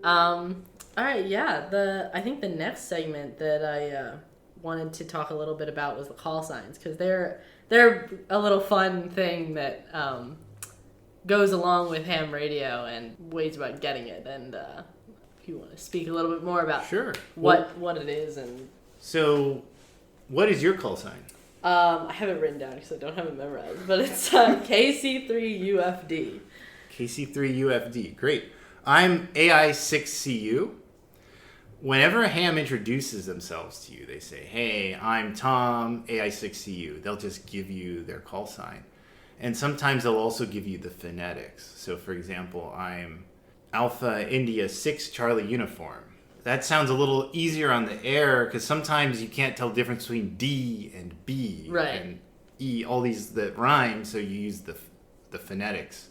All right, yeah. I think the next segment that I wanted to talk a little bit about was the call signs, because they're a little fun thing that goes along with ham radio and ways about getting it. And if you want to speak a little bit more about what it is and so, what is your call sign? I have it written down because I don't have it memorized, but it's KC3UFD. KC3UFD, great. I'm AI6CU. Whenever a ham introduces themselves to you, they say, "Hey, I'm Tom, AI6CU." They'll just give you their call sign. And sometimes they'll also give you the phonetics. So, for example, I'm Alpha India 6 Charlie Uniform. That sounds a little easier on the air because sometimes you can't tell the difference between D and B and E, all these that rhyme, so you use the phonetics.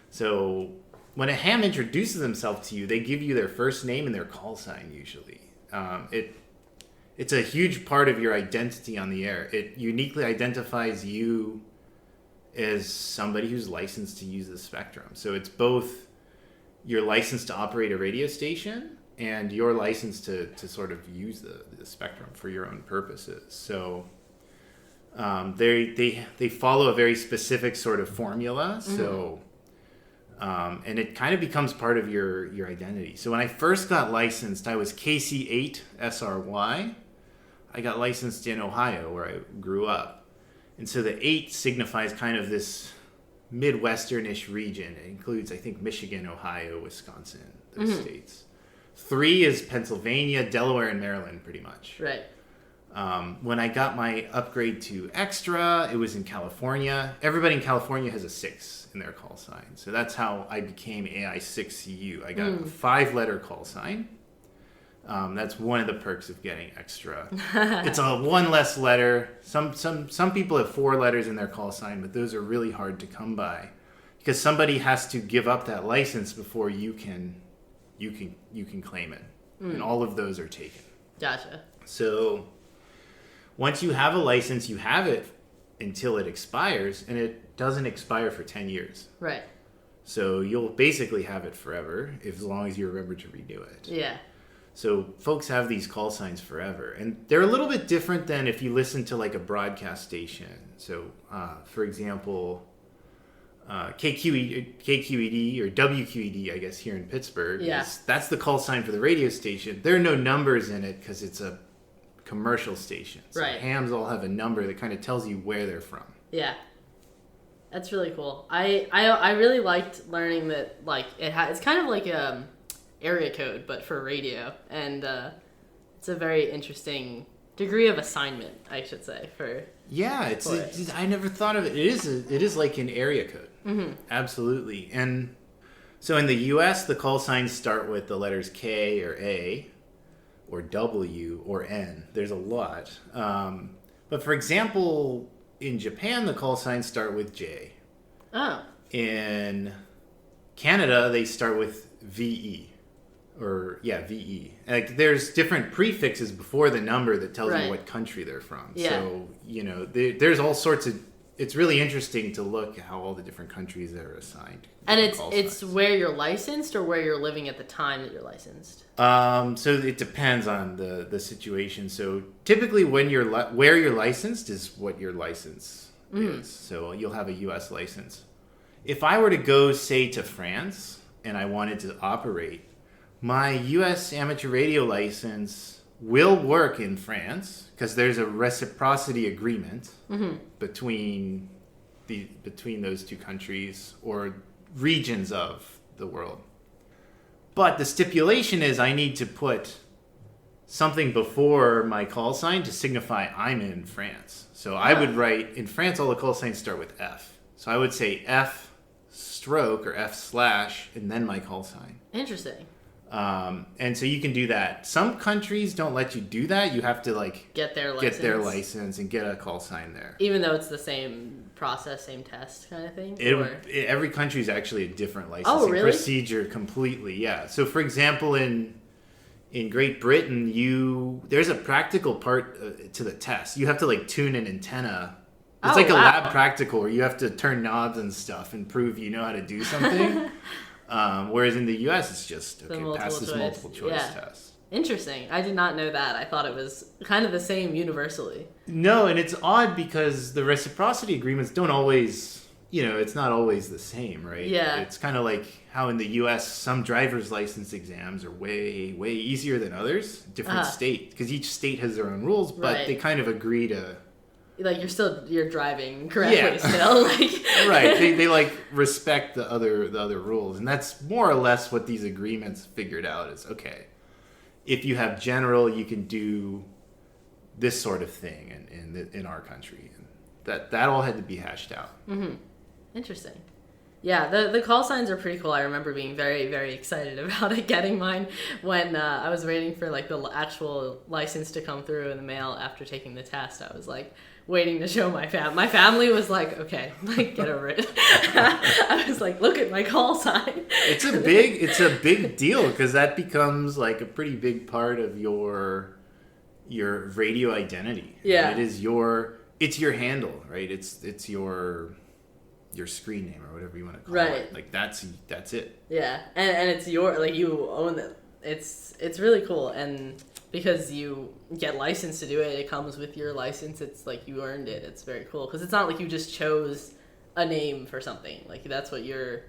So when a ham introduces themselves to you, they give you their first name and their call sign usually. It's a huge part of your identity on the air. It uniquely identifies you as somebody who's licensed to use the spectrum. So it's both your license to operate a radio station and your license to sort of use the spectrum for your own purposes. So they follow a very specific sort of formula. Mm-hmm. So and it kind of becomes part of your identity. So when I first got licensed, I was KC8SRY. I got licensed in Ohio, where I grew up. And so the 8 signifies kind of this Midwestern-ish region. It includes, I think, Michigan, Ohio, Wisconsin, those states. 3 is Pennsylvania, Delaware, and Maryland, pretty much. Right. When I got my upgrade to Extra, it was in California. Everybody in California has a 6 in their call sign. So that's how I became AI6CU. I got a 5-letter call sign. That's one of the perks of getting Extra. It's a 1 less letter. Some people have 4 letters in their call sign, but those are really hard to come by because somebody has to give up that license before you can claim it. And all of those are taken. Gotcha. So once you have a license, you have it until it expires, and it doesn't expire for 10 years. Right. So you'll basically have it forever as long as you remember to renew it. Yeah. So folks have these call signs forever, and they're a little bit different than if you listen to like a broadcast station. So, for example, KQED or WQED, I guess, here in Pittsburgh. Yeah. That's the call sign for the radio station. There are no numbers in it because it's a commercial station. So right. hams all have a number that kind of tells you where they're from. Yeah. That's really cool. I really liked learning that, like, it's kind of like area code, but for radio. And it's a very interesting degree of assignment, I should say, for... Yeah, I never thought of it. It is like an area code. Mm-hmm. Absolutely. And so in the U.S., the call signs start with the letters K or A or W or N. There's a lot. But for example, in Japan, the call signs start with J. Oh. In Canada, they start with VE. VE. Like, there's different prefixes before the number that tells you what country they're from. Yeah. So, there's all sorts of... It's really interesting to look at how all the different countries are assigned. And it's where you're licensed or where you're living at the time that you're licensed? So it depends on the situation. So typically where you're licensed is what your license is. So you'll have a U.S. license. If I were to go, say, to France and I wanted to operate, my U.S. amateur radio license will work in France because there's a reciprocity agreement between those two countries or regions of the world. But the stipulation is I need to put something before my call sign to signify I'm in France. So I would write, in France, all the call signs start with F. So I would say F stroke or F slash and then my call sign. Interesting. And so you can do that. Some countries don't let you do that. You have to get their license and get a call sign there. Even though it's the same process, same test kind of thing? Every country is actually a different licensing procedure completely. Yeah. So for example, in Great Britain, there's a practical part to the test. You have to tune an antenna. It's a lab practical where you have to turn knobs and stuff and prove you know how to do something. Whereas in the U.S., it's just, The okay, multiple pass this choice. multiple choice Yeah. test. Interesting. I did not know that. I thought it was kind of the same universally. No, and it's odd because the reciprocity agreements don't always, it's not always the same, right? Yeah. It's kind of like how in the U.S. some driver's license exams are way, way easier than others, different state, because each state has their own rules, but Right. they kind of agree to... Like you're driving correctly still. Like Right. They like respect the other rules, and that's more or less what these agreements figured out is, okay, if you have general, you can do this sort of thing in our country, and that all had to be hashed out. Mm-hmm. Interesting. Yeah, the call signs are pretty cool. I remember being very, very excited about it, getting mine when I was waiting for like the actual license to come through in the mail after taking the test. I was like waiting to show my family. My family was like, okay, like get over it. I was like, look at my call sign. It's a big deal because that becomes like a pretty big part of your radio identity. Yeah. It's your handle, right? It's your screen name or whatever you want to call Right. it. Like that's it. Yeah, and it's you own it. It's really cool, and because you get licensed to do it, it comes with your license. It's like you earned it. It's very cool because it's not like you just chose a name for something. Like that's what you're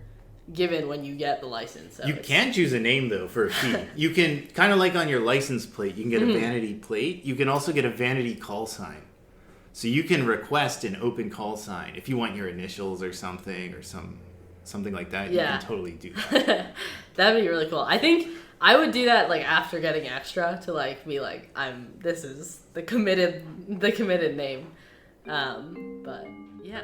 given when you get the license. So You can choose a name though for a fee. You can kind of like on your license plate, you can get a vanity plate. You can also get a vanity call sign. So you can request an open call sign if you want your initials or something or something like that. Yeah. You can totally do that. That'd be really cool. I think I would do that like after getting extra to like be like this is the committed name. But yeah.